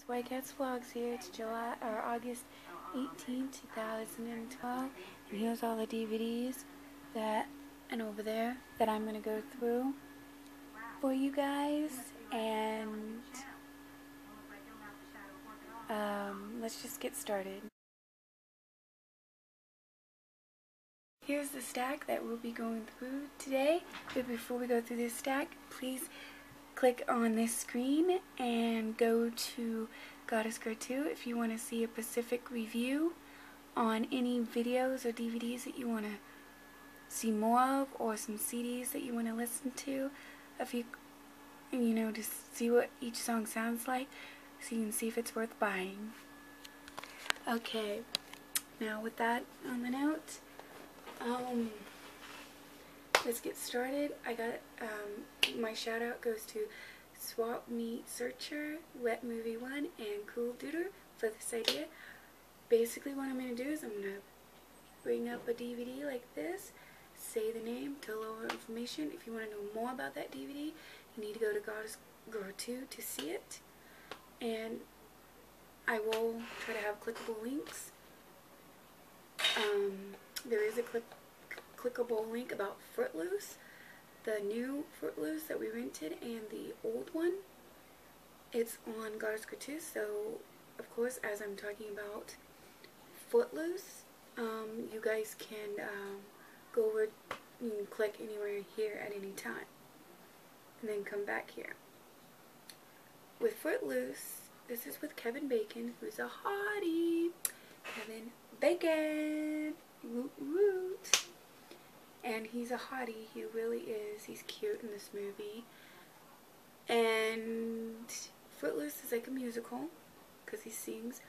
White Cats Vlogs here. It's August 18, 2012, and here's all the DVDs and over there that I'm gonna go through for you guys. And let's just get started. Here's the stack that we'll be going through today. But before we go through this stack, please click on this screen and go to Goddess Girl 2 if you want to see a specific review on any videos or DVDs that you want to see more of, or some CDs that you want to listen to, if you know, just see what each song sounds like so you can see if it's worth buying. Okay, now with that on the note, let's get started. I got my shout out goes to Swap Meet Searcher, Wet Movie 1, and Cool Duder for this idea. Basically what I'm going to do is I'm going to bring up a DVD like this, say the name, tell all information. If you want to know more about that DVD, you need to go to Goddess Girl 2 to see it. And I will try to have clickable links. There is a clickable link about Footloose, the new Footloose that we rented, and the old one. It's on Goddess Girl 2, so of course, as I'm talking about Footloose, you guys can go over, you can click anywhere here at any time, and then come back here. With Footloose, this is with Kevin Bacon, who's a hottie. Kevin Bacon! Woot woot! And he's a hottie, he really is. He's cute in this movie. And Footloose is like a musical, because he sings.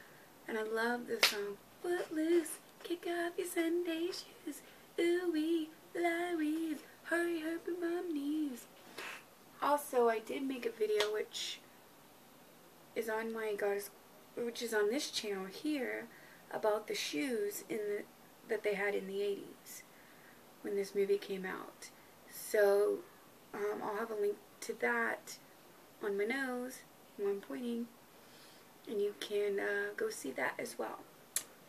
And I love the song, Footloose, kick off your Sunday shoes, ooh-wee, Larry's, hurry, hurry, mom knees. Also, I did make a video which is on this channel here, about the shoes that they had in the 80s. When this movie came out. So I'll have a link to that on my nose when I'm pointing, and you can go see that as well.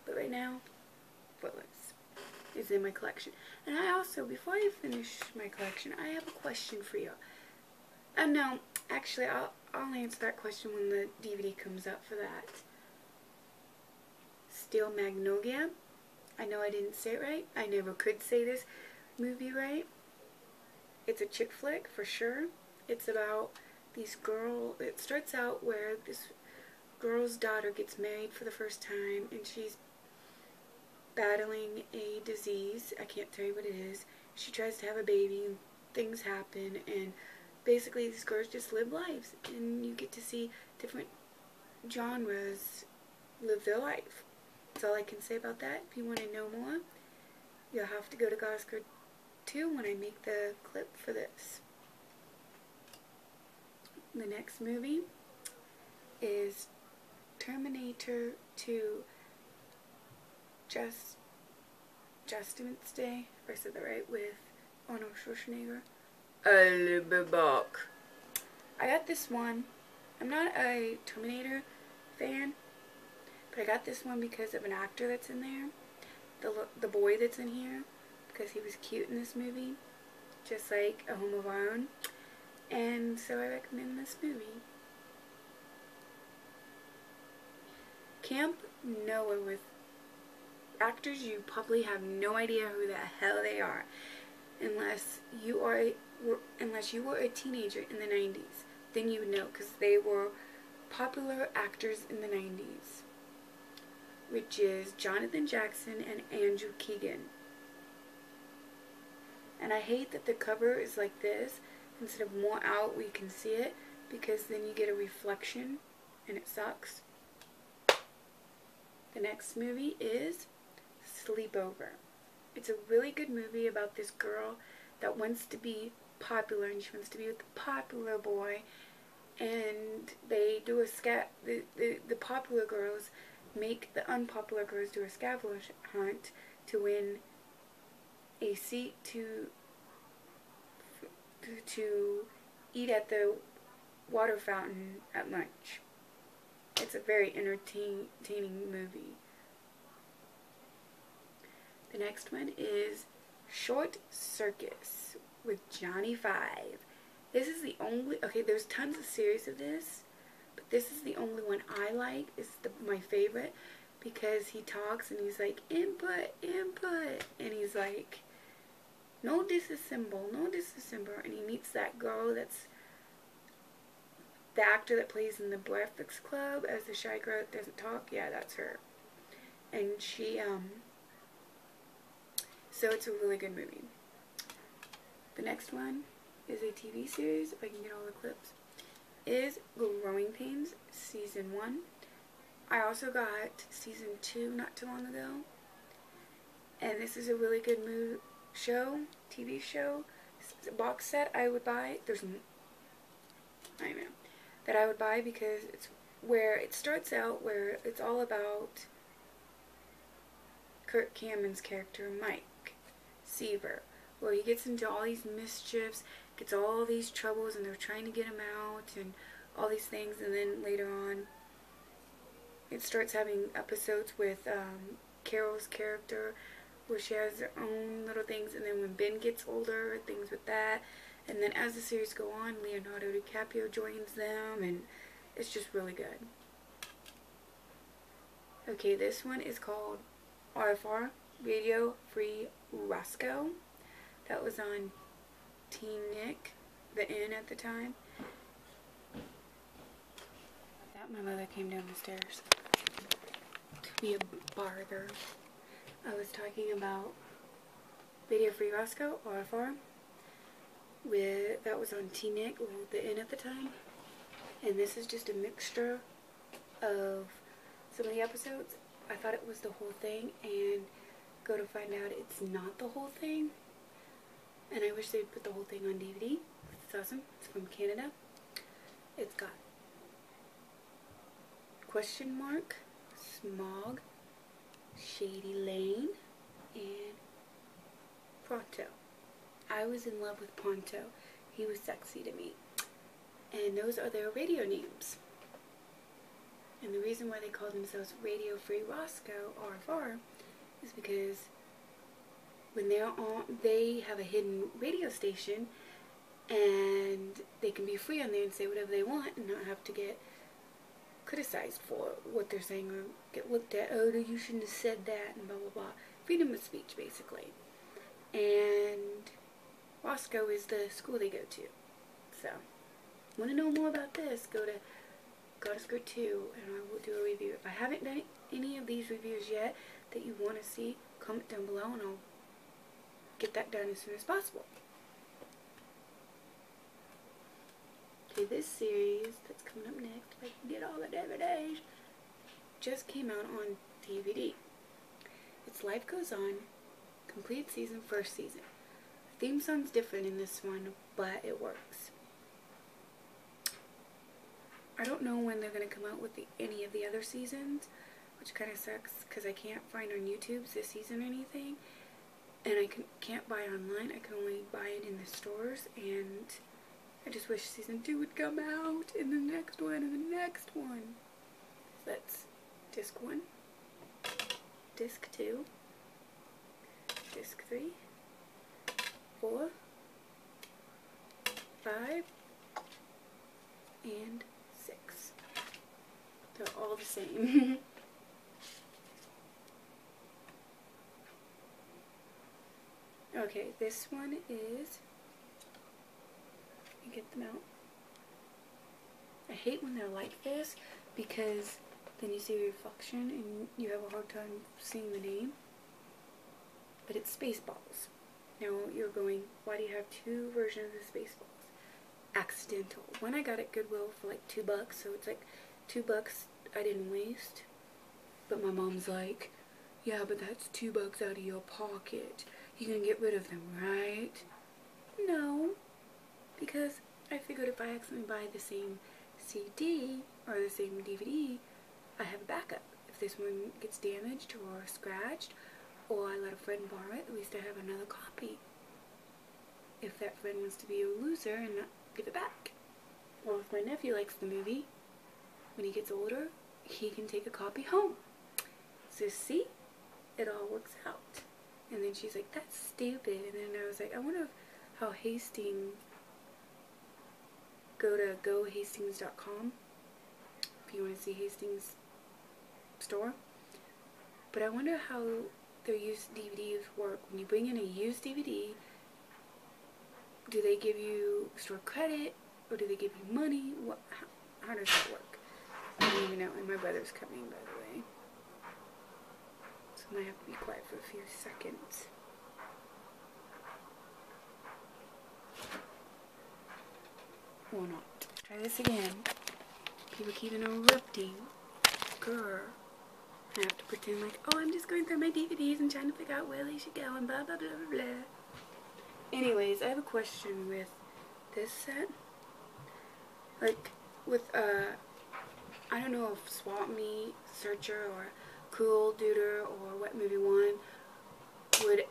But right now, Footloose is in my collection. And I also, before I finish my collection, I have a question for you. No, actually I'll answer that question when the DVD comes up for that. Steel Magnolia. I know I didn't say it right. I never could say this movie right. It's a chick flick for sure. It's about these girl. It starts out where this girl's daughter gets married for the first time, and she's battling a disease. I can't tell you what it is. She tries to have a baby, and things happen, and basically these girls just live lives, and you get to see different genres live their life. That's all I can say about that. If you want to know more, you'll have to go to Goddess Girl 2 when I make the clip for this. The next movie is Terminator 2 Judgment Day, if I said that right, with Arnold Schwarzenegger. I'll be back. I got this one. I'm not a Terminator fan, but I got this one because of an actor that's in there. The boy that's in here, because he was cute in this movie, just like A Home of Our Own. And so I recommend this movie. Camp Noah, with actors you probably have no idea who the hell they are, unless you were a teenager in the 90s. Then you would know, because they were popular actors in the 90s. Which is Jonathan Jackson and Andrew Keegan. And I hate that the cover is like this, instead of more out where you can see it, because then you get a reflection, and it sucks. The next movie is Sleepover. It's a really good movie about this girl that wants to be popular, and she wants to be with the popular boy, and they do the popular girls make the unpopular girls do a scavenger hunt to win a seat to eat at the water fountain at lunch. It's it's a very entertaining movie. The next one is Short Circus with Johnny Five. This is the only, okay, there's tons of series of this, but this is the only one I like. It's my favorite because he talks and he's like, input, input, and he's like, no disassemble, no disassemble, and he meets that girl that's the actor that plays in the Breakfast Club as the shy girl that doesn't talk. Yeah, that's her. And she, so it's a really good movie. The next one is a TV series, if I can get all the clips, is Growing Pains Season 1. I also got Season 2 not too long ago. And this is a really good TV show. It's a box set I would buy. I know. That I would buy because it's where it starts out where it's all about Kirk Cameron's character, Mike Seaver, where he gets into all these mischiefs, gets all these troubles, and they're trying to get him out, and all these things, and then later on, it starts having episodes with Carol's character, where she has her own little things, and then when Ben gets older, things with that, and then as the series go on, Leonardo DiCaprio joins them, and it's just really good. Okay, this one is called RFR, Radio Free Roscoe. That was on Teen Nick, the N at the time. That my mother came down the stairs to be a barber. I was talking about Radio Free Roscoe, RFR. That was on T-Nick, or the N at the time, and this is just a mixture of some of the episodes. I thought it was the whole thing, and go to find out it's not the whole thing, and I wish they'd put the whole thing on DVD. It's awesome. It's from Canada. It's got Question Mark, Smog, Shady Lane, and Pronto. I was in love with Ponto. He was sexy to me. And those are their radio names. And the reason why they call themselves Radio Free Roscoe, RFR, is because when they're on, they have a hidden radio station, and they can be free on there and say whatever they want and not have to get criticized for what they're saying or get looked at. Oh, you shouldn't have said that, and blah, blah, blah. Freedom of speech, basically. And Roscoe is the school they go to. So, want to know more about this, go to Goddess Girl 2 and I will do a review. If I haven't done any of these reviews yet that you want to see, comment down below and I'll get that done as soon as possible. Okay, this series that's coming up next, if I can get all the DVDs, just came out on DVD. It's Life Goes On, complete season, first season. The theme song's different in this one, but it works. I don't know when they're going to come out with any of the other seasons, which kind of sucks because I can't find on YouTube this season or anything, and I can't buy it online. I can only buy it in the stores, and I just wish season 2 would come out, and the next one, and the next one. So that's disc 1, disc 2, disc 3, 4, 5, and 6. They're all the same. Okay, this one is, let me get them out. I hate when they're like this because then you see a reflection and you have a hard time seeing the name. But it's Spaceballs. Now you're going, why do you have two versions of Spaceballs? Accidental. One I got at Goodwill for like $2, so it's like $2 I didn't waste. But my mom's like, yeah, but that's $2 out of your pocket. You can get rid of them, right? No, because I figured if I accidentally buy the same CD or the same DVD, I have a backup. If this one gets damaged or scratched, or I let a friend borrow it, at least I have another copy. If that friend wants to be a loser and not give it back. Or if my nephew likes the movie, when he gets older, he can take a copy home. So see, it all works out. And then she's like, that's stupid. And then I was like, I wonder how Hastings, go to gohastings.com if you want to see Hastings store. But I wonder how their used DVDs work. When you bring in a used DVD, do they give you store credit or do they give you money? How does that work? I don't even know. And my brother's coming, by the way. So I might have to be quiet for a few seconds. Or not. Try this again. People keep interrupting. Grr. I have to pretend like, oh, I'm just going through my DVDs and trying to figure out where they should go and blah, blah, blah, blah, blah. Anyways, I have a question with this set. Like, with, I don't know if Swap Meet, Searcher, or Cool Duder, or What Movie One would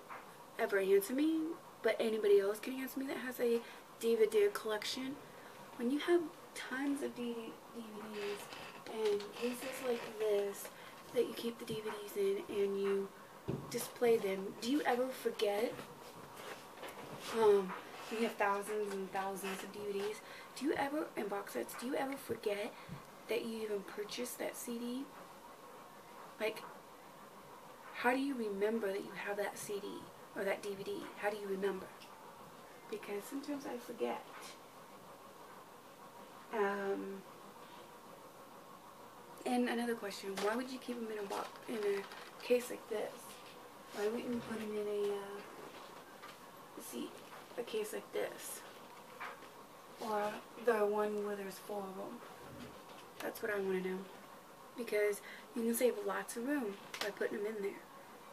ever answer me, but anybody else can answer me that has a DVD collection. When you have tons of DVDs and cases like this that you keep the DVDs in and you display them, do you ever forget? You have thousands and thousands of DVDs. Do you ever, and box sets, do you ever forget that you even purchased that CD? Like, how do you remember that you have that CD or that DVD? How do you remember? Because sometimes I forget. And another question, why would you keep them in a box, in a case like this? Why wouldn't you put them in a case like this? Or the one where there's 4 of them? That's what I want to know. Because you can save lots of room by putting them in there.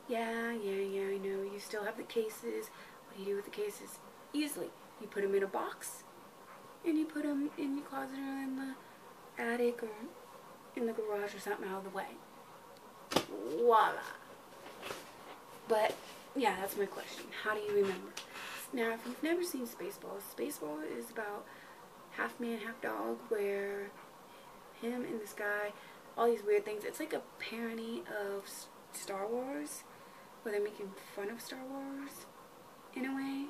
Yeah, I know. You still have the cases. What do you do with the cases? Easily. You put them in a box, and you put them in your closet or in the attic or in the garage or something out of the way. Voila. But, yeah, that's my question. How do you remember? Now, if you've never seen Spaceballs, Spaceballs is about half man, half dog, where him and this guy, all these weird things. It's like a parody of Star Wars, where they're making fun of Star Wars, in a way.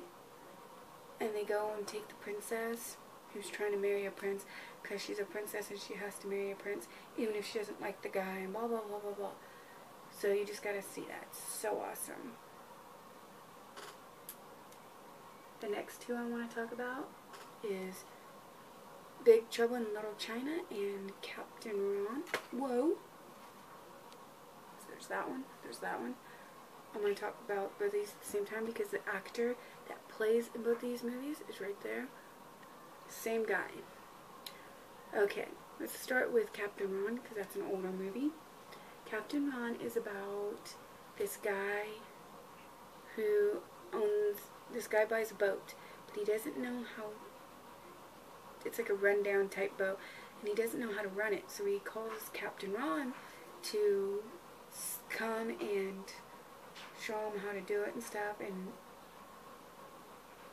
And they go and take the princess, who's trying to marry a prince, because she's a princess and she has to marry a prince, even if she doesn't like the guy, and blah, blah, blah, blah, blah. So you just gotta see that. It's so awesome. The next two I want to talk about is Big Trouble in Little China and Captain Ron. Whoa. So there's that one. There's that one. I'm going to talk about both these at the same time because the actor that plays in both these movies is right there. Same guy. Okay, let's start with Captain Ron because that's an older movie. Captain Ron is about this guy who this guy buys a boat, but he doesn't know how, it's like a rundown type boat, and he doesn't know how to run it, so he calls Captain Ron to come and show him how to do it and stuff, and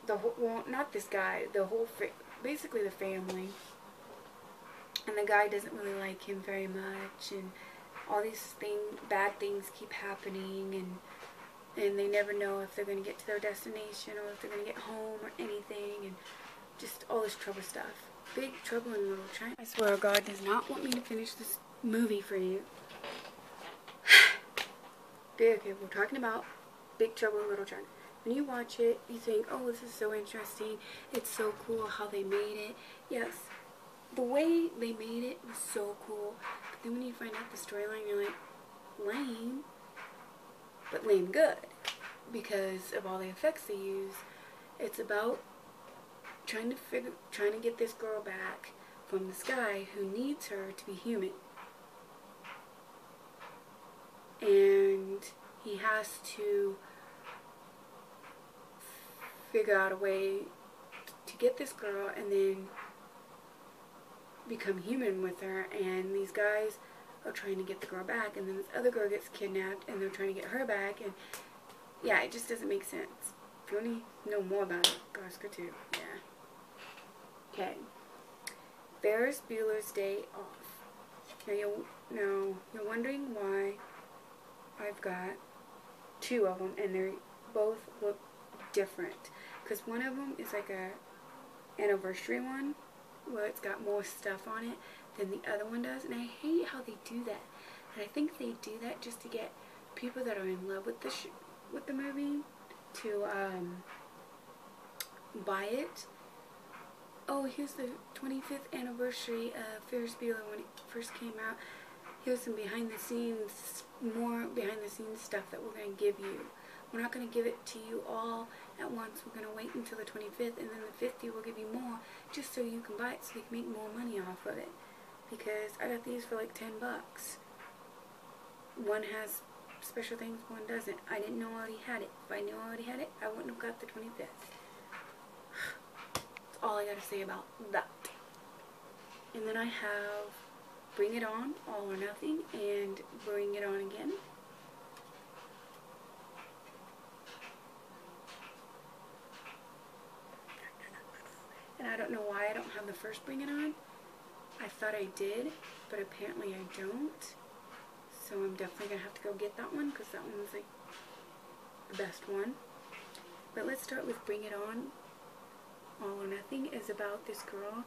the whole, well, not this guy, the whole, basically the family, and the guy doesn't really like him very much, and all these bad things keep happening, and they never know if they're going to get to their destination or if they're going to get home or anything, and just all this trouble stuff. Big Trouble in Little China. I swear God does not want me to finish this movie for you. Okay, we're talking about Big Trouble in Little China. When you watch it, you think, oh, this is so interesting. It's so cool how they made it. Yes, the way they made it was so cool. But then when you find out the storyline, you're like, lame. But lame good. Because of all the effects they use. It's about trying to get this girl back from this guy who needs her to be human. And he has to figure out a way to get this girl and then become human with her, and these guys are trying to get the girl back, and then this other girl gets kidnapped and they're trying to get her back, and yeah, it just doesn't make sense. If you want to know more about it, go ask her too. Yeah. Okay. Ferris Bueller's Day Off. Now you're wondering why I've got two of them, and they both look different. Because one of them is like a anniversary one, where it's got more stuff on it than the other one does, and I hate how they do that. And I think they do that just to get people that are in love with the movie to buy it. Oh, here's the 25th anniversary of Ferris Bueller when it first came out. Here's some more behind the scenes stuff that we're going to give you. We're not going to give it to you all at once. We're going to wait until the 25th, and then the 50th we'll give you more, just so you can buy it so you can make more money off of it. Because I got these for like $10. One has special things, one doesn't. I didn't know I already had it. If I knew I already had it, I wouldn't have got the 25th. That's all I got to say about that. And then I have Bring It On, All or Nothing, and Bring It On Again. And I don't know why I don't have the first Bring It On. I thought I did, but apparently I don't. So I'm definitely going to have to go get that one, because that one's like the best one. But let's start with Bring It On. All or Nothing is about this girl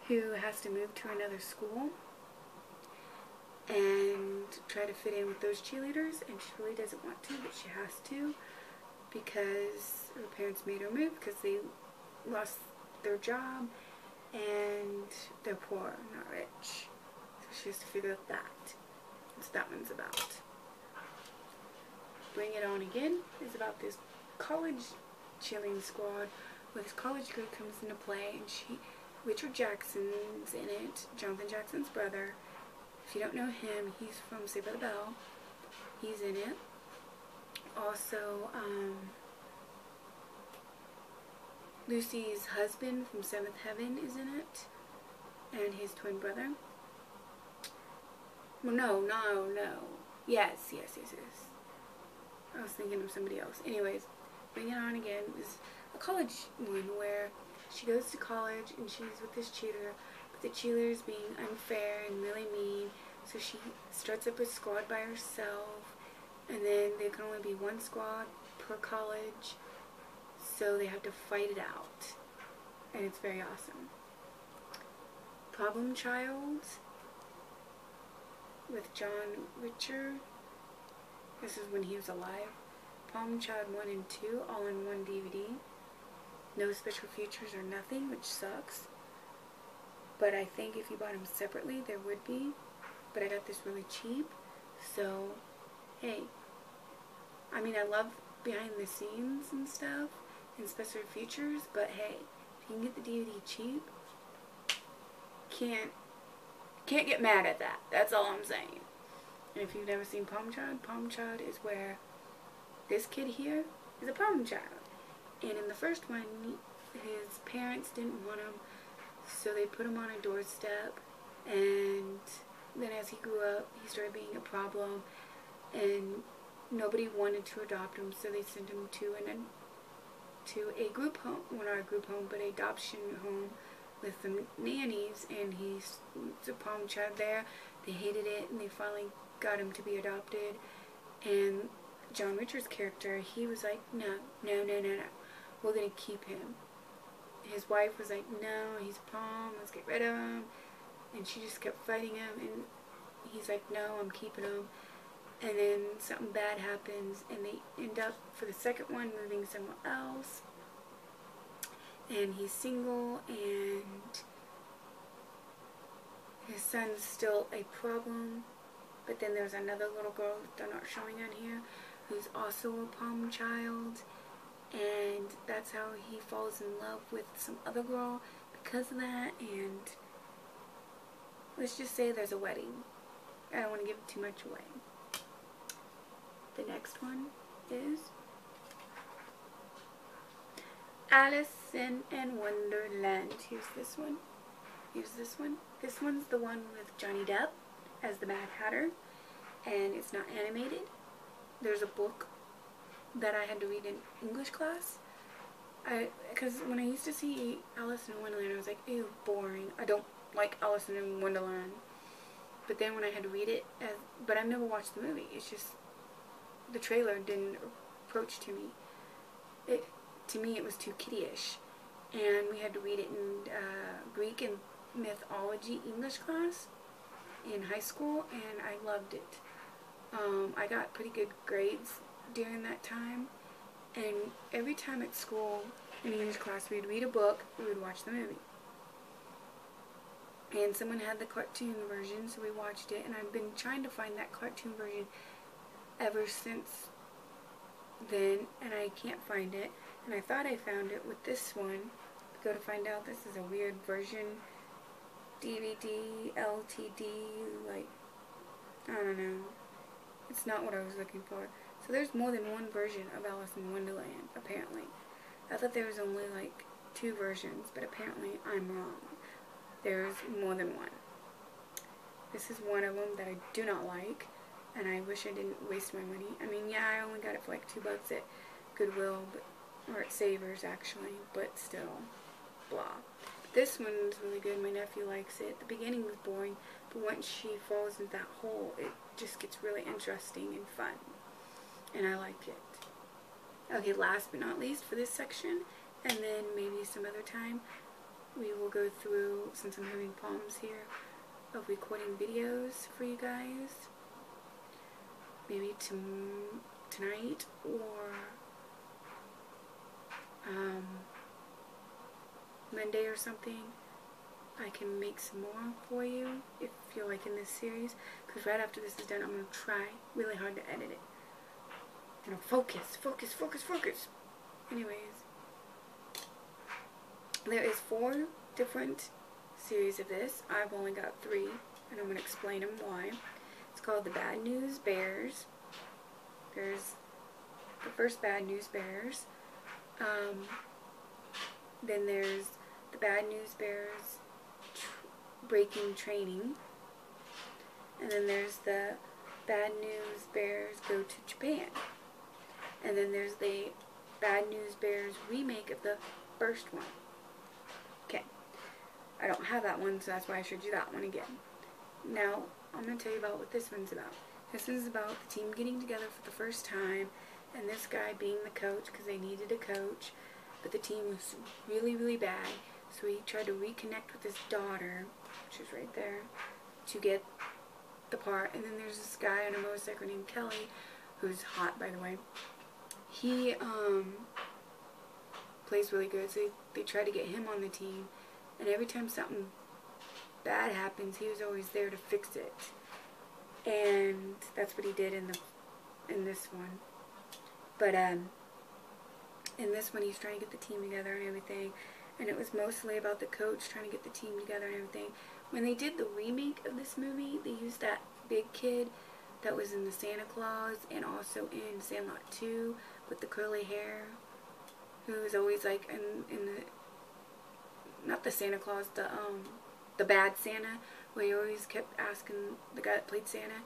who has to move to another school and try to fit in with those cheerleaders, and she really doesn't want to, but she has to, because her parents made her move because they lost their job and they're poor, not rich. So she has to figure out that. That's what that one's about. Bring It On Again is about this college cheerleading squad where this college girl comes into play, and Richard Jackson's in it, Jonathan Jackson's brother. If you don't know him, he's from Saved by the Bell. He's in it. Also, Lucy's husband from Seventh Heaven is in it, and his twin brother. Well, no. Yes. I was thinking of somebody else. Anyways, Bring It On Again is a college one where she goes to college and she's with this cheerleader, but the cheerleader's being unfair and really mean, so she starts up a squad by herself, and then there can only be one squad per college, so they have to fight it out, and it's very awesome. Problem Child with John Richter. This is when he was alive. Problem Child 1 and 2 all in one DVD. No special features or nothing, which sucks. But I think if you bought them separately, there would be. But I got this really cheap. So, hey. I mean, I love behind the scenes and stuff and special features, but hey, if you can get the DVD cheap, can't get mad at that. That's all I'm saying. And if you've never seen Problem Child is where this kid here is a problem child. And in the first one, his parents didn't want him, so they put him on a doorstep, and then as he grew up, he started being a problem, and nobody wanted to adopt him, so they sent him to a group home, well, not a group home, but an adoption home with some nannies, and he's a problem child there. They hated it, and they finally got him to be adopted. And John Richard's character, he was like, no, we're going to keep him. His wife was like, no, he's a problem, let's get rid of him. And she just kept fighting him, and he's like, no, I'm keeping him. And then something bad happens, and they end up, for the second one, moving somewhere else. And he's single, and his son's still a problem. But then there's another little girl they're not showing on here who's also a problem child. And that's how he falls in love with some other girl because of that. And let's just say there's a wedding. I don't want to give too much away. The next one is Alice in Wonderland. Here's this one. Here's this one. This one's the one with Johnny Depp as the Mad Hatter, and it's not animated. There's a book that I had to read in English class. Because when I used to see Alice in Wonderland, I was like, ew, boring. I don't like Alice in Wonderland. But then when I had to read it, but I've never watched the movie. It's just the trailer didn't approach to me. To me, it was too kiddie-ish. And we had to read it in Greek and mythology English class in high school, and I loved it. I got pretty good grades during that time, and every time at school in English class we'd read a book, we would watch the movie. And someone had the cartoon version, so we watched it, and I've been trying to find that cartoon version ever since then, and I can't find it. And I thought I found it with this one. Go to find out, this is a weird version. DVD, LTD, like, I don't know. It's not what I was looking for. So there's more than one version of Alice in Wonderland, apparently. I thought there was only like 2 versions, but apparently I'm wrong. There's more than one. This is one of them that I do not like, and I wish I didn't waste my money. I mean, yeah, I only got it for like $2 at Goodwill, or at Savers actually, but still, blah. This one's really good. My nephew likes it. The beginning was boring, but once she falls into that hole, it just gets really interesting and fun, and I like it. Okay, last but not least for this section, and then maybe some other time, we will go through, since I'm having problems here, of recording videos for you guys. Maybe tonight or Monday or something. I can make some more for you if you're liking this series. Because right after this is done, I'm going to try really hard to edit it. You know, focus. Anyways. There is 4 different series of this. I've only got 3, and I'm going to explain them why. It's called The Bad News Bears. There's the first Bad News Bears. Then there's The Bad News Bears Breaking Training. And then there's the Bad News Bears Go to Japan. And then there's the Bad News Bears remake of the first one. Okay, I don't have that one, so that's why I showed you that one again. Now, I'm going to tell you about what this one's about. This one's about the team getting together for the first time, and this guy being the coach, because they needed a coach, but the team was really, really bad, so he tried to reconnect with his daughter, which is right there, to get the part. And then there's this guy on a motorcycle named Kelly, who's hot, by the way. He, plays really good, so they try to get him on the team, and every time something bad happens, he was always there to fix it, and that's what he did in this one. But in this one, he's trying to get the team together and everything, and it was mostly about the coach trying to get the team together and everything. When they did the remake of this movie, they used that big kid that was in the Santa Claus and also in Sandlot 2 with the curly hair, who was always like in the, not the Santa Claus, the bad Santa, where he always kept asking the guy that played Santa,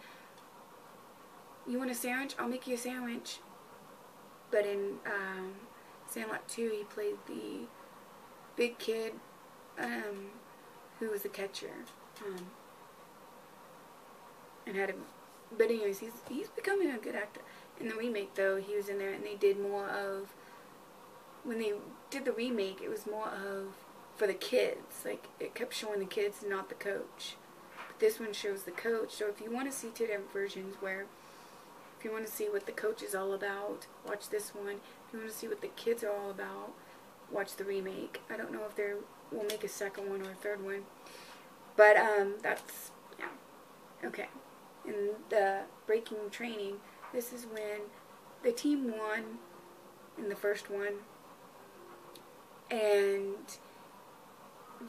"You want a sandwich? I'll make you a sandwich." But in Sandlot 2, he played the big kid who was the catcher, and had a. But anyways, he's becoming a good actor. In the remake, though, he was in there, and they did more of. When they did the remake, it was more of for the kids. Like, it kept showing the kids, not the coach. But this one shows the coach. So if you want to see 2 different versions, where if you want to see what the coach is all about, watch this one. If you want to see what the kids are all about, watch the remake. I don't know if they will make a second one or a third one. But that's, yeah. Okay. In the Breaking Training, this is when the team won in the first one, and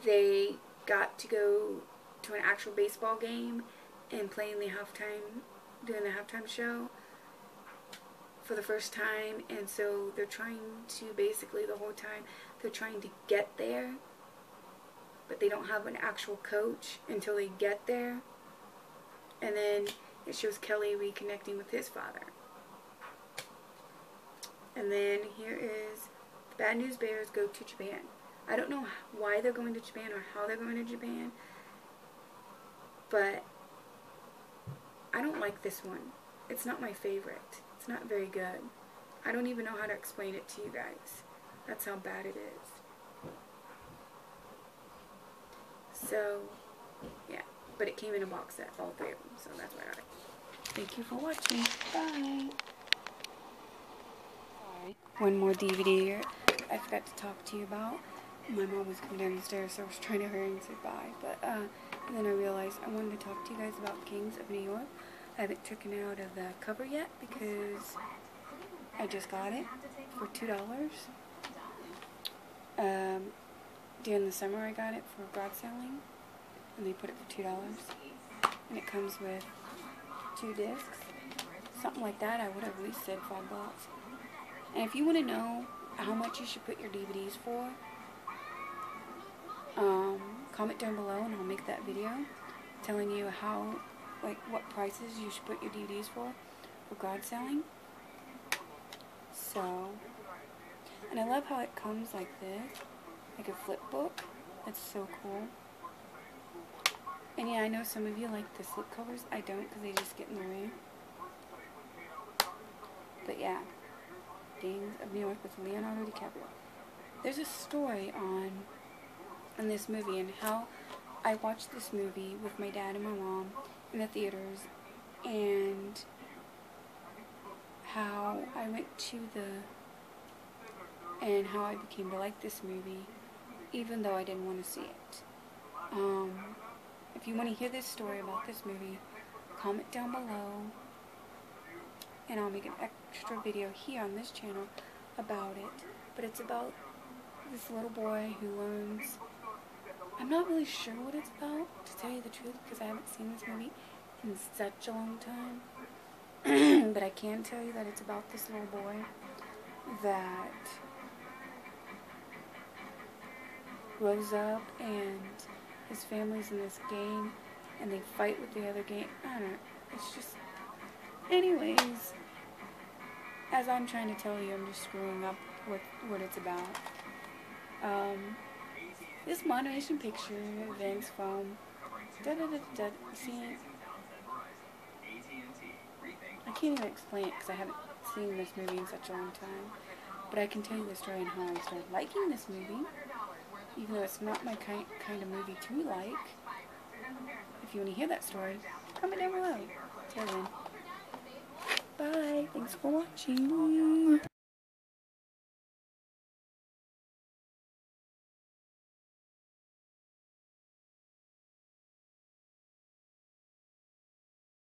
they got to go to an actual baseball game and play in the halftime, doing the halftime show for the first time. And so they're trying to, basically the whole time, they're trying to get there, but they don't have an actual coach until they get there. And then it shows Kelly reconnecting with his father. And then here is the Bad News Bears Go to Japan. I don't know why they're going to Japan or how they're going to Japan, but I don't like this one. It's not my favorite. It's not very good. I don't even know how to explain it to you guys. That's how bad it is. So, yeah. But it came in a box set, all three of them, so that's why I got it. Thank you for watching. Bye. Sorry. One more DVD I forgot to talk to you about. My mom was coming down the stairs, so I was trying to hurry and say bye. But, and then I realized I wanted to talk to you guys about Kings of New York. I haven't taken it out of the cover yet because I just got it for $2. During the summer I got it for garage selling, and they put it for $2. And it comes with 2 discs, something like that. I would have at least said $5. And if you want to know how much you should put your DVDs for, comment down below and I'll make that video telling you how, like, what prices you should put your DVDs for garage selling. So, and I love how it comes like this, like a flip book. That's so cool. And yeah, I know some of you like the slip covers. I don't, because they just get in the way. But yeah, Kings of New York with Leonardo DiCaprio. There's a story on this movie and how I watched this movie with my dad and my mom in the theaters, and how I went to and how I became to like this movie even though I didn't want to see it. If you want to hear this story about this movie, comment down below and I'll make an extra video here on this channel about it. But it's about this little boy who learns, I'm not really sure what it's about, to tell you the truth, because I haven't seen this movie in such a long time. But I can tell you that it's about this little boy that grows up and his family's in this game and they fight with the other game. I don't know. It's just... Anyways, as I'm trying to tell you, I'm just screwing up with what it's about. This motivation picture events from see, I can't even explain it because I haven't seen this movie in such a long time. But I can tell you the story and how I started liking this movie, even though it's not my kind of movie to like. If you want to hear that story, comment down below. Till then, bye. Thanks for watching.